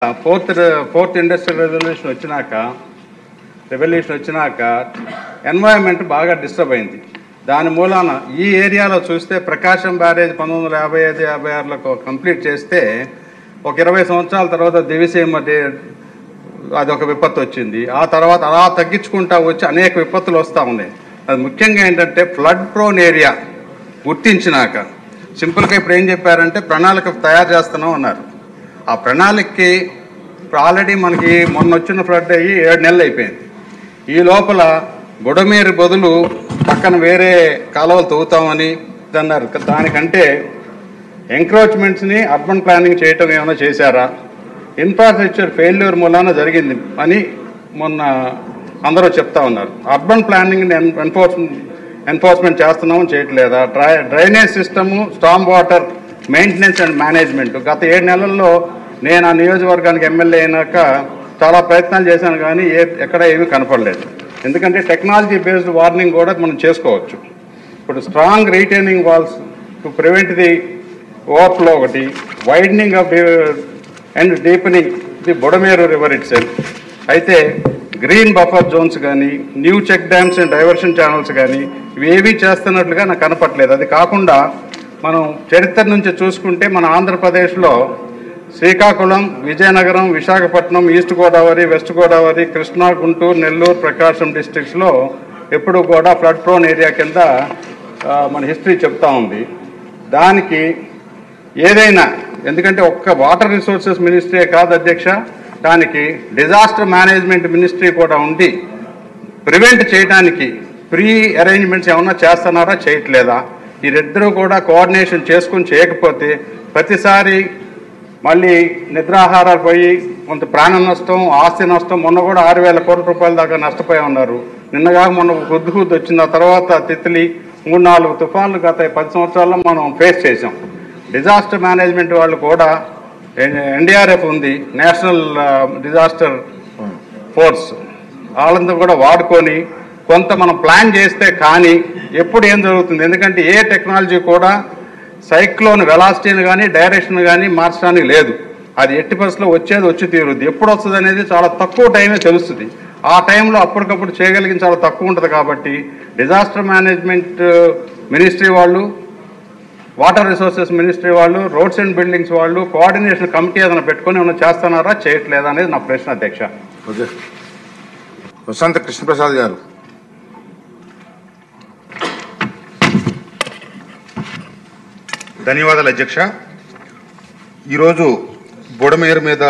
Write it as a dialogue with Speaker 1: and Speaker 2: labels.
Speaker 1: Fourth industrial revolution వచ్చినాక environment బాగా disturb అయింది. దాని మూలాన ఈ ఏరియాలో చూస్తే ప్రకాశం బ్యారేజ్ 1955-56లో కంప్లీట్ చేస్తే ఒక 20 సంవత్సరాల తర్వాత దివిసీమ అదొక విపత్తు వచ్చింది. ఆ తర్వాత అలా తగ్గించుకుంటా వచ్చి అనేక విపత్తులు వస్తూ ఉన్నాయి. అది ముఖ్యంగా ఏంటంటే ఫ్లడ్ ప్రోన్ ఏరియా గుర్తించినాక సింపుల్గా ఇప్పుడు ఏం చెప్పారంటే ప్రణాళిక తయారు చేస్తున్నాం అన్నారు. ఆ ప్రణాళికకి ఆల్రెడీ మనకి మొన్న వచ్చిన ఫ్లడ్ అయ్యి 7 నెలలు అయిపోయింది. ఈ లోపల బుడమేరు బదులు పక్కన వేరే కాలువలు తవ్వుతామని అన్నారు. దానికంటే ఎంక్రోచ్మెంట్స్ని అర్బన్ ప్లానింగ్ చేయటం ఏమైనా చేశారా? ఇన్ఫ్రాస్ట్రక్చర్ ఫెయిల్యూర్ మూలాన జరిగింది అని మొన్న అందరూ చెప్తా ఉన్నారు. అర్బన్ ప్లానింగ్ని ఎన్ఫోర్స్మెంట్ చేస్తున్నామని చేయట్లేదా? Drainage system, storm water maintenance and management గత 7 నెలల్లో నేను ఆ నియోజకవర్గానికి ఎమ్మెల్యే అయినాక చాలా ప్రయత్నాలు చేశాను, కానీ ఎక్కడ ఏమీ కనపడలేదు. ఎందుకంటే టెక్నాలజీ బేస్డ్ వార్నింగ్ కూడా మనం చేసుకోవచ్చు. ఇప్పుడు strong retaining walls to prevent the overflow ఒకటి, widening of and deepening the Budameru river itself. అయితే గ్రీన్ బఫర్ జోన్స్ కానీ, new check dams and diversion channels కానీ ఇవేవీ చేస్తున్నట్లుగా నాకు కనపట్లేదు. అది కాకుండా మనం చరిత్ర నుంచి చూసుకుంటే మన ఆంధ్రప్రదేశ్లో శ్రీకాకుళం, విజయనగరం, విశాఖపట్నం, ఈస్ట్ గోదావరి, వెస్ట్ గోదావరి, కృష్ణా, గుంటూరు, నెల్లూరు, ప్రకాశం డిస్ట్రిక్ట్స్లో ఎప్పుడు కూడా ఫ్లడ్ ప్రోన్ ఏరియా కింద మన హిస్టరీ చెప్తా ఉంది. దానికి ఏదైనా, ఎందుకంటే ఒక్క వాటర్ రిసోర్సెస్ మినిస్ట్రీ కాదు అధ్యక్ష, దానికి డిజాస్టర్ మేనేజ్మెంట్ మినిస్ట్రీ కూడా ఉండి ప్రివెంట్ చేయడానికి ప్రీ అరేంజ్మెంట్స్ ఏమన్నా చేస్తున్నారా, చేయట్లేదా? ఈ ఇద్దరూ కూడా కోఆర్డినేషన్ చేసుకుని చేయకపోతే ప్రతిసారి మళ్ళీ నిద్రాహారాలు పోయి కొంత ప్రాణ నష్టం, ఆస్తి నష్టం. మొన్న కూడా 6,000 కోట్ల రూపాయల దాకా నష్టపోయి ఉన్నారు. నిన్నగా మొన్న హుద్దు వచ్చిన తర్వాత తిత్లీ 3-4 తుఫాన్లు గత 10 సంవత్సరాల్లో మనం ఫేస్ చేసాం. డిజాస్టర్ మేనేజ్మెంట్ వాళ్ళు కూడా ఎన్డీఆర్ఎఫ్ ఉంది, నేషనల్ డిజాస్టర్ ఫోర్స్, వాళ్ళంతా కూడా వాడుకొని కొంత మనం ప్లాన్ చేస్తే కానీ ఎప్పుడు ఏం జరుగుతుంది? ఎందుకంటే ఏ టెక్నాలజీ కూడా సైక్లోన్ వెలాసిటీని కానీ డైరెక్షన్ కానీ మార్చడానికి లేదు. అది ఎట్టి పరిస్థితుల్లో వచ్చి తీరుద్ది. ఎప్పుడు వస్తుంది అనేది చాలా తక్కువ టైమే తెలుస్తుంది. ఆ టైంలో అప్పటికప్పుడు చేయగలిగిన చాలా తక్కువ ఉంటుంది. కాబట్టి డిజాస్టర్ మేనేజ్మెంట్ మినిస్ట్రీ వాళ్ళు, వాటర్ రిసోర్సెస్ మినిస్ట్రీ వాళ్ళు, రోడ్స్ అండ్ బిల్డింగ్స్ వాళ్ళు కోఆర్డినేషన్ కమిటీ ఏదైనా పెట్టుకొని ఏమైనా చేస్తున్నారా, చేయట్లేదా అనేది నా ప్రశ్న అధ్యక్ష.
Speaker 2: ఓకే, వసంత కృష్ణప్రసాద్ గారు.
Speaker 3: ధన్యవాదాలు అధ్యక్ష. ఈరోజు బుడమేరు మీద